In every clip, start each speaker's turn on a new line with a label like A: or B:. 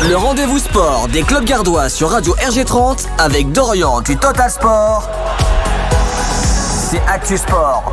A: Le rendez-vous sport des clubs gardois sur Radio RG30 avec Dorian du Total Sport. C'est Actu Sport.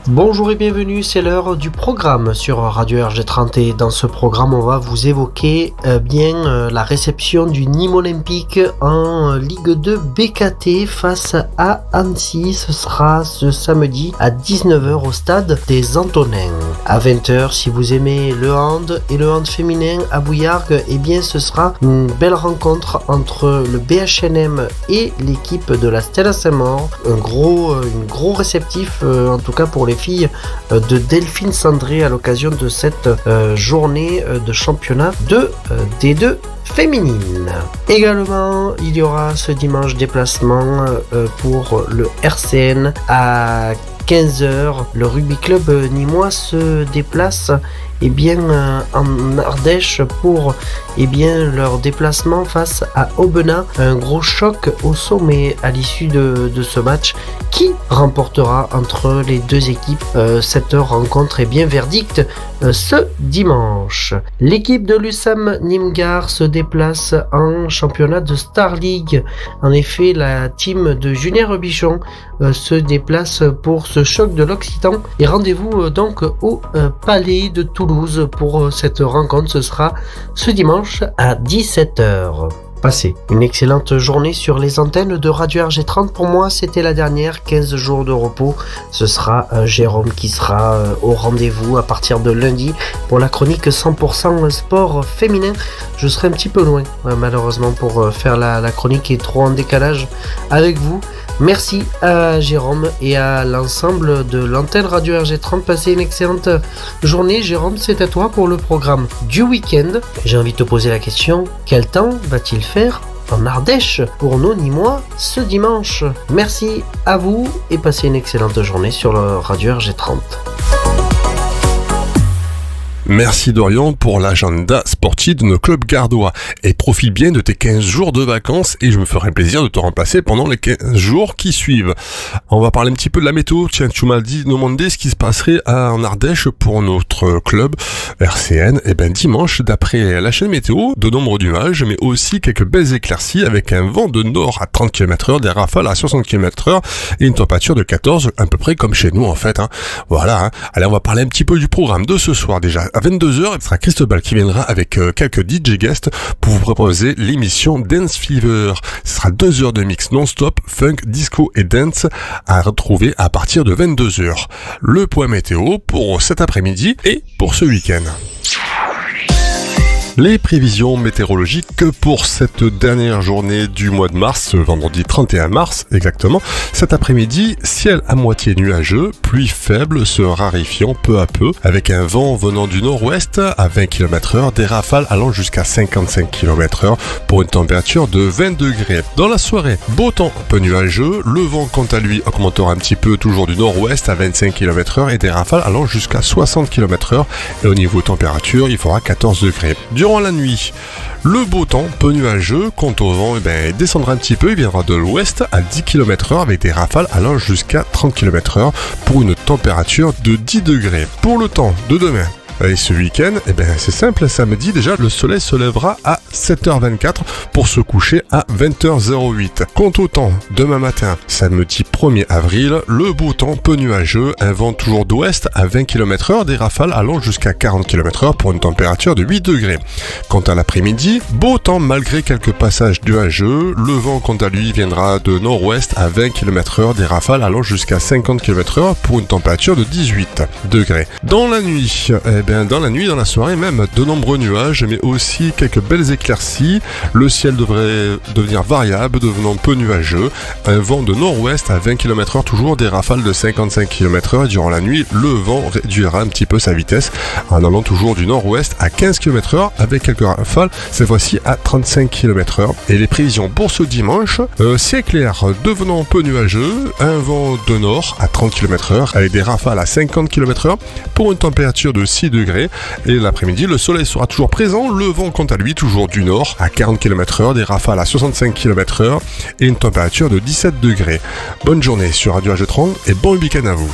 B: Bonjour et bienvenue, c'est l'heure du programme sur Radio RG30 et dans ce programme on va vous évoquer la réception du Nîmes Olympique en Ligue 2 BKT face à Annecy. Ce sera ce samedi à 19h au stade des Antonins. À 20h, si vous aimez le hand et le hand féminin à Bouillargues, ce sera une belle rencontre entre le BHNM et l'équipe de la Stella Saint-Maur. Un gros réceptif en tout cas pour les filles de Delphine Sandré à l'occasion de cette journée de championnat de D2 féminine. Également, il y aura ce dimanche déplacement pour le RCN à 15h. Le rugby club nîmois se déplace en Ardèche pour leur déplacement face à Aubenas. Un gros choc au sommet à l'issue de ce match. Qui remportera entre les deux équipes cette rencontre est bien verdict ce dimanche. L'équipe de l'USAM Nîmes-Gard se déplace en championnat de Star League. En effet, la team de Julien Robichon se déplace pour ce choc de l'Occitan et rendez-vous donc au Palais de Toulouse pour cette rencontre. Ce sera ce dimanche à 17h. Passez une excellente journée sur les antennes de Radio RG30. Pour moi, c'était la dernière, 15 jours de repos. Ce sera Jérôme qui sera au rendez-vous à partir de lundi pour la chronique 100% sport féminin. Je serai un petit peu loin, malheureusement, pour faire la chronique et trop en décalage avec vous. Merci à Jérôme et à l'ensemble de l'antenne Radio RG30. Passez une excellente journée. Jérôme, c'est à toi pour le programme du week-end. J'ai envie de te poser la question, quel temps va-t-il faire en Ardèche pour nos Nîmois ce dimanche? Merci à vous et passez une excellente journée sur le Radio RG30.
C: Merci Dorian pour l'agenda sportif de nos clubs gardois et profite bien de tes 15 jours de vacances et je me ferai plaisir de te remplacer pendant les 15 jours qui suivent. On va parler un petit peu de la météo. Tiens, tu m'as demandé ce qui se passerait en Ardèche pour notre club RCN. Dimanche, d'après la chaîne météo, de nombreux nuages mais aussi quelques belles éclaircies avec un vent de nord à 30 km/h, des rafales à 60 km/h et une température de 14, à peu près comme chez nous en fait. Voilà. Allez, on va parler un petit peu du programme de ce soir déjà. À 22h, ce sera Cristobal qui viendra avec quelques DJ guests pour vous proposer l'émission Dance Fever. Ce sera 2 heures de mix non-stop, funk, disco et dance à retrouver à partir de 22h. Le point météo pour cet après-midi et pour ce week-end. Les prévisions météorologiques pour cette dernière journée du mois de mars, vendredi 31 mars exactement. Cet après-midi, ciel à moitié nuageux, pluie faible se raréfiant peu à peu, avec un vent venant du nord-ouest à 20 km/h, des rafales allant jusqu'à 55 km/h pour une température de 20 degrés. Dans la soirée, beau temps peu nuageux, le vent quant à lui augmentera un petit peu toujours du nord-ouest à 25 km/h et des rafales allant jusqu'à 60 km/h et au niveau température, il fera 14 degrés. Durant la nuit, le beau temps peu nuageux, quant au vent, il descendra un petit peu, il viendra de l'ouest à 10 km/h avec des rafales allant jusqu'à 30 km/h pour une température de 10 degrés. Pour le temps de demain, et ce week-end, c'est simple, samedi déjà, le soleil se lèvera à 7h24 pour se coucher à 20h08. Quant au temps, demain matin, samedi 1er avril, le beau temps peu nuageux, un vent toujours d'ouest à 20 km/h, des rafales allant jusqu'à 40 km/h pour une température de 8 degrés. Quant à l'après-midi, beau temps malgré quelques passages nuageux, le vent quant à lui viendra de nord-ouest à 20 km/h, des rafales allant jusqu'à 50 km/h pour une température de 18 degrés. Dans la nuit, dans la soirée même, de nombreux nuages, mais aussi quelques belles éclaircies. Le ciel devrait devenir variable, devenant peu nuageux. Un vent de nord-ouest à 20 km/h, toujours des rafales de 55 km/h. Durant la nuit, le vent réduira un petit peu sa vitesse, en allant toujours du nord-ouest à 15 km/h, avec quelques rafales, cette fois-ci à 35 km/h. Et les prévisions pour ce dimanche, ciel clair, devenant peu nuageux, un vent de nord à 30 km/h, avec des rafales à 50 km/h, pour une température de 6 degrés. Et l'après-midi, le soleil sera toujours présent, le vent quant à lui toujours du nord à 40 km/h, des rafales à 65 km/h et une température de 17 degrés. Bonne journée sur Radio RG30 et bon week-end à vous.